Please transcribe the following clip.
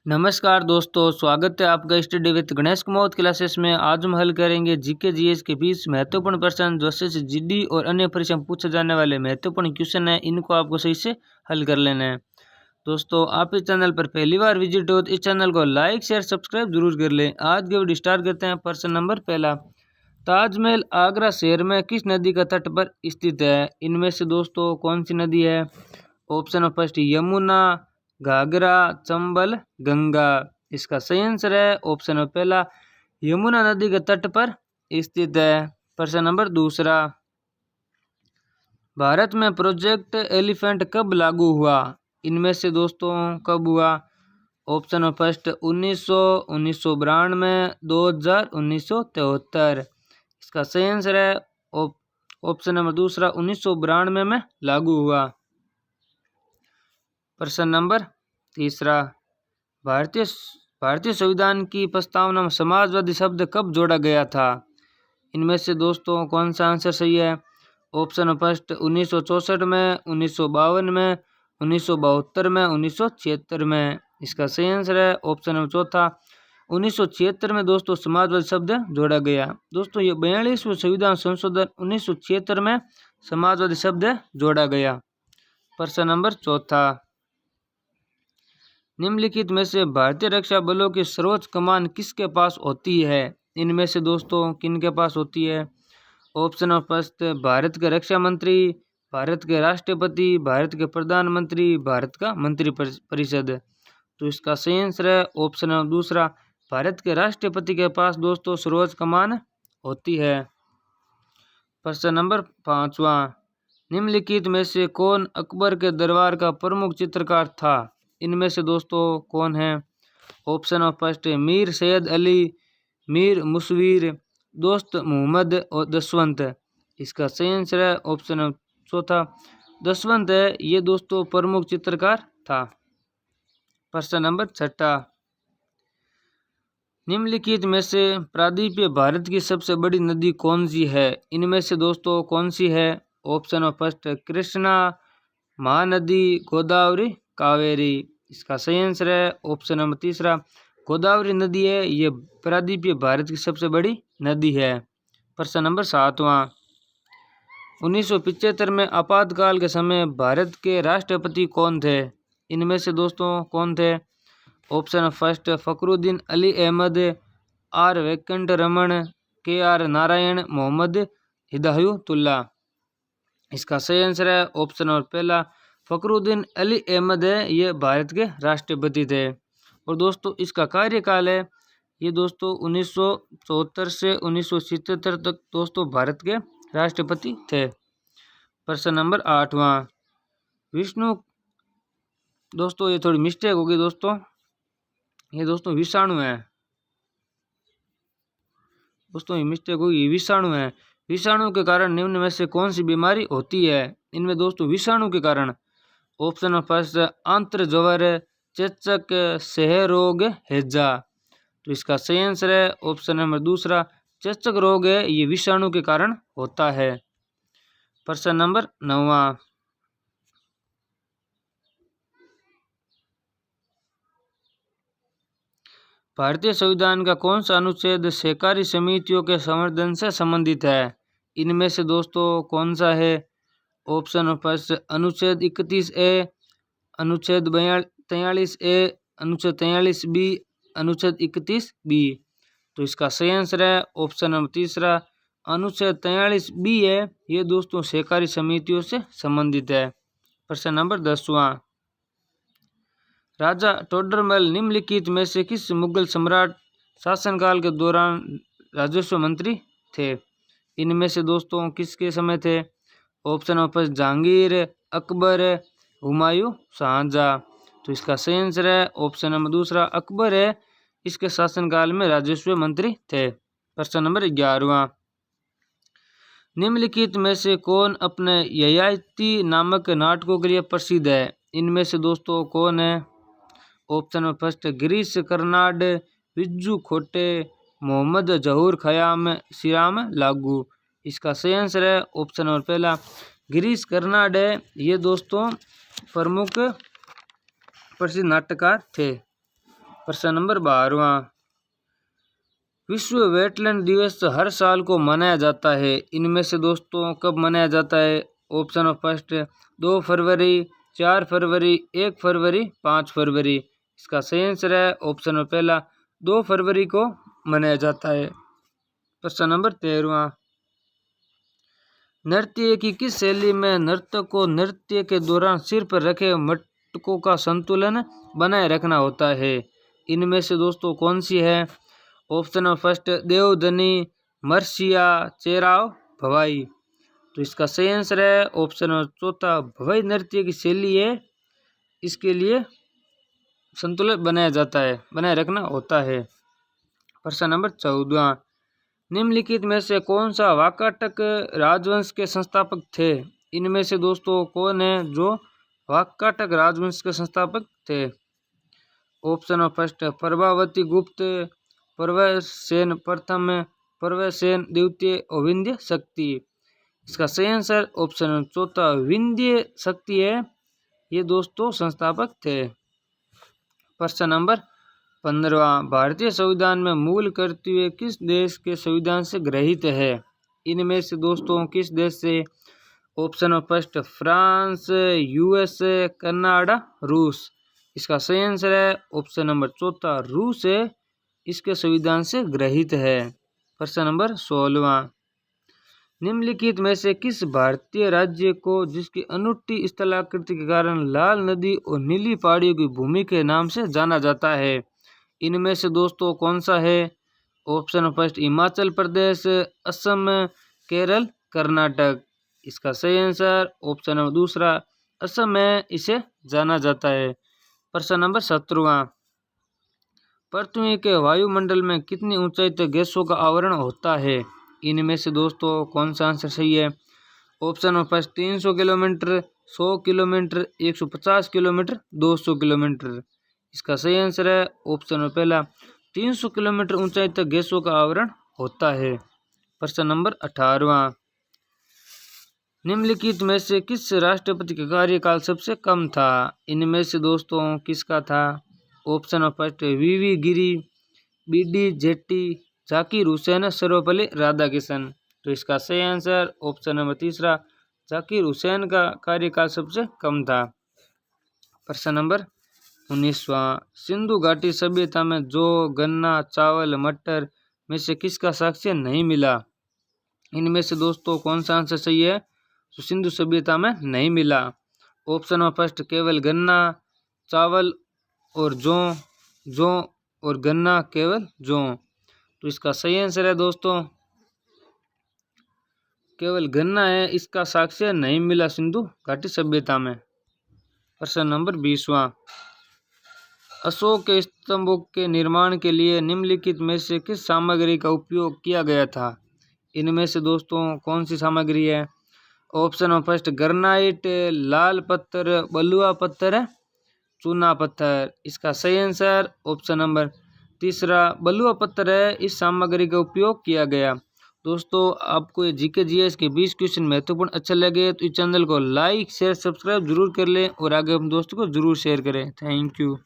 नमस्कार दोस्तों, स्वागत है आपका study with Ganesh Kumar classes में। आज हम हल करेंगे जीके जीएस के बीच महत्वपूर्ण प्रश्न जो से जीडी और अन्य परीक्षा में पूछे जाने वाले महत्वपूर्ण क्वेश्चन है। इनको आपको सही से हल कर लेना है। दोस्तों, आप इस चैनल पर पहली बार विजिट हो तो इस चैनल को लाइक शेयर सब्सक्राइब जरूर कर लें। आज के वीडियो स्टार्ट करते हैं। प्रश्न नंबर पहला, ताजमहल आगरा शहर में किस नदी का तट पर स्थित है? इनमें से दोस्तों कौन सी नदी है? Option first Yamuna, Ghaghara, Chambal, Ganga. इसका सही आंसर है ऑप्शन पहला, यमुना नदी के तट पर स्थित है। प्रश्न नंबर दूसरा, भारत में प्रोजेक्ट एलिफेंट कब लागू हुआ? इनमें से दोस्तों कब हुआ? Option first 1900, 1992, 2000, 1973। इसका सही आंसर है ऑप्शन नंबर दूसरा, 1992 में लागू हुआ। प्रश्न नंबर तीसरा, भारतीय संविधान की प्रस्तावना में समाजवादी शब्द कब जोड़ा गया था? इनमें से दोस्तों कौन सा आंसर सही है? ऑप्शन फर्स्ट 1964 में, 1952 में, 1972 में, 1976 में। इसका सही आंसर है ऑप्शन नंबर चौथा, 1976 में दोस्तों समाजवादी शब्द जोड़ा गया। दोस्तों ये 42वें संविधान संशोधन 1976 में समाजवादी शब्द जोड़ा गया। प्रश्न नंबर चौथा, निम्नलिखित में से भारतीय रक्षा बलों की सर्वोच्च कमान किसके पास होती है? इनमें से दोस्तों किन के पास होती है? ऑप्शन फर्स्ट भारत के रक्षा मंत्री, भारत के राष्ट्रपति, भारत के प्रधानमंत्री, भारत का मंत्री परिषद। तो इसका सही आंसर है ऑप्शन दूसरा, भारत के राष्ट्रपति के पास दोस्तों सर्वोच्च कमान होती है। प्रश्न नंबर पांचवा, निम्नलिखित में से कौन अकबर के दरबार का प्रमुख चित्रकार था? इनमें से दोस्तों कौन है? ऑप्शन फर्स्ट मीर सैयद अली, मीर मुसवीर, दोस्त मोहम्मद और दसवंत। इसका सही आंसर है ऑप्शन चौथा, दसवंत है ये दोस्तों प्रमुख चित्रकार था। प्रश्न नंबर छठा, निम्नलिखित में से प्रायद्वीपीय भारत की सबसे बड़ी नदी कौन सी है? इनमें से दोस्तों कौन सी है? Option first Krishna, Mahanadi, Godavari, Kaveri. इसका सही आंसर है ऑप्शन नंबर तीसरा, गोदावरी नदी है ये प्रायद्वीपीय भारत की सबसे बड़ी नदी है। प्रश्न नंबर सातवां, 1975 में आपातकाल के समय भारत के राष्ट्रपति कौन थे? इनमें से दोस्तों कौन थे? Option first Fakhruddin Ali Ahmed, R Venkataraman, K R Narayan, Mohammad Hidayatullah. इसका सही आंसर है ऑप्शन नंबर पहला, फखरुद्दीन अली अहमद है ये भारत के राष्ट्रपति थे। और दोस्तों इसका कार्यकाल है ये दोस्तों 1974 से 1977 तक दोस्तों भारत के राष्ट्रपति थे। प्रश्न नंबर आठवां, विष्णु, दोस्तों ये थोड़ी मिस्टेक होगी दोस्तों, ये दोस्तों विषाणु है। दोस्तों ये मिस्टेक होगी, विषाणु है। विषाणु के कारण निम्न में से कौन सी बीमारी होती है? इनमें दोस्तों विषाणु के कारण ऑप्शन फर्स्ट आंत्रज्वर, चेचक, सह रोग, हैजा। तो इसका सही आंसर है ऑप्शन नंबर दूसरा, चेचक रोग है ये विषाणु के कारण होता है। प्रश्न नंबर 9वां, भारतीय संविधान का कौन सा अनुच्छेद सहकारी समितियों के संवर्धन से संबंधित है? इनमें से दोस्तों कौन सा है? ऑप्शन फर्स्ट अनुच्छेद 31A, अनुच्छेद 43A, अनुच्छेद 43B, अनुच्छेद 31B। तो इसका सही आंसर है ऑप्शन नंबर तीसरा, अनुच्छेद 43B है ये दोस्तों सहकारी समितियों से संबंधित है। प्रश्न नंबर 10वां, राजा टोडरमल निम्नलिखित में से किस मुगल सम्राट शासनकाल के दौरान राजस्व मंत्री थे? इनमें से दोस्तों किसके समय थे? Option first Jahangir, Akbar, Humayun, Shahjahan. तो इसका सही आंसर है ऑप्शन नंबर दूसरा, अकबर है इसके शासनकाल में राजस्व मंत्री थे। प्रश्न नंबर 11वां, निम्नलिखित में से कौन अपने ययाति नामक नाटकों के लिए प्रसिद्ध है? इनमें से दोस्तों कौन है? ऑप्शन फर्स्ट गिरीश कर्नाड, विज्जू खोटे, मोहम्मद जहूर खयाम, श्रीराम लागू। इसका सही आंसर है ऑप्शन नंबर पहला, गिरीश कर्नाड है ये दोस्तों प्रमुख प्रसिद्ध नाटककार थे। प्रश्न नंबर 12वां, विश्व वेटलैंड दिवस हर साल को मनाया जाता है। इनमें से दोस्तों कब मनाया जाता है? ऑप्शन ऑफ फर्स्ट 2 फरवरी, 4 फरवरी, 1 फरवरी, 5 फरवरी। इसका सही आंसर है ऑप्शन में पहला 2 फरवरी को मनाया जाता है। प्रश्न नंबर 13वां, नृत्य की किस शैली में नर्तक को नृत्य के दौरान सिर पर रखे मटकों का संतुलन बनाए रखना होता है? इनमें से दोस्तों कौन सी है? ऑप्शन ऑफ फर्स्ट देवधनी, मर्सिया, चेराव, भवाई। तो इसका सही आंसर है ऑप्शन चौथा भवाई नृत्य की शैली है, इसके लिए संतुलन बनाया जाता है, बनाए रखना होता है। प्रश्न नंबर 14, निम्नलिखित में से कौन सा वाकाटक राजवंश के संस्थापक थे? इनमें से दोस्तों कौन है जो वाकाटक राजवंश के संस्थापक थे? ऑप्शन ऑफ फर्स्ट प्रभावती गुप्त, प्रवरसेन प्रथम, प्रवरसेन द्वितीय और विंध्य शक्ति। इसका सही आंसर ऑप्शन चौथा विंध्य शक्ति है, ये दोस्तों संस्थापक थे। प्रश्न नंबर 15वां, भारतीय संविधान में मूल कर्तव्य किस देश के संविधान से ग्रहित है? इनमें से दोस्तों किस देश से? Option of first France, US, Canada, रूस। इसका सही आंसर है ऑप्शन नंबर चौथा रूस है, इसके संविधान से ग्रहित है। प्रश्न नंबर 16वां, निम्नलिखित में से किस भारतीय राज्य को जिसकी अनूठी स्थलाकृति के कारण लाल नदी और नीली पहाड़ियों की भूमि के नाम से जाना जाता है? इनमें से दोस्तों कौन सा है? Option first Himachal Pradesh, Assam, Kerala, Karnataka. इसका सही आंसर ऑप्शन नंबर दूसरा असम है, इसे जाना जाता है। प्रश्न नंबर 17वां, पृथ्वी के वायुमंडल में कितनी ऊंचाई तक गैसों का आवरण होता है? इनमें से दोस्तों कौन सा आंसर सही है? Option of first 300 kilometre, 100 kilometre, 150 kilometre, 200 kilometre. इसका सही आंसर है ऑप्शन में पहला 300 किलोमीटर ऊंचाई तक गैसों का आवरण होता है। प्रश्न नंबर 18वां, निम्नलिखित में से किस राष्ट्रपति का कार्यकाल सबसे कम था? इनमें से दोस्तों किसका था? Option of first VV Giri, BD Jatti, Zakir Hussain, Sarvepalli Radhakrishnan. तो इसका सही आंसर ऑप्शन नंबर तीसरा जाकिर हुसैन का कार्यकाल सबसे कम था। प्रश्न नंबर 19वां, सिंधु घाटी सभ्यता में जौ, गन्ना, चावल, मटर में से किसका साक्ष्य नहीं मिला? इनमें से दोस्तों कौन सा आंसर सही है? तो सिंधु सभ्यता में नहीं मिला। ऑप्शन ऑफ फर्स्ट केवल गन्ना, चावल और जौ और गन्ना केवल जौ। तो इसका सही आंसर है दोस्तों केवल गन्ना है, इसका साक्ष्य नहीं मिला सिंधु घाटी सभ्यता में। प्रश्न नंबर 20वां, अशोक के स्तंभों के निर्माण के लिए निम्नलिखित में से किस सामग्री का उपयोग किया गया था? इनमें से दोस्तों कौन सी सामग्री है? ऑप्शन ऑफ फर्स्ट ग्रेनाइट, लाल पत्थर, बलुआ पत्थर, चूना पत्थर। इसका सही आंसर ऑप्शन नंबर तीसरा बलुआ पत्थर है, इस सामग्री का उपयोग किया गया। दोस्तों आपको ये जीके जीएस के 20 क्वेश्चन महत्वपूर्ण अच्छा लगे तो इस चैनल को लाइक शेयर सब्सक्राइब जरूर कर लें और आगे अपने दोस्तों को जरूर शेयर करें। Thank you.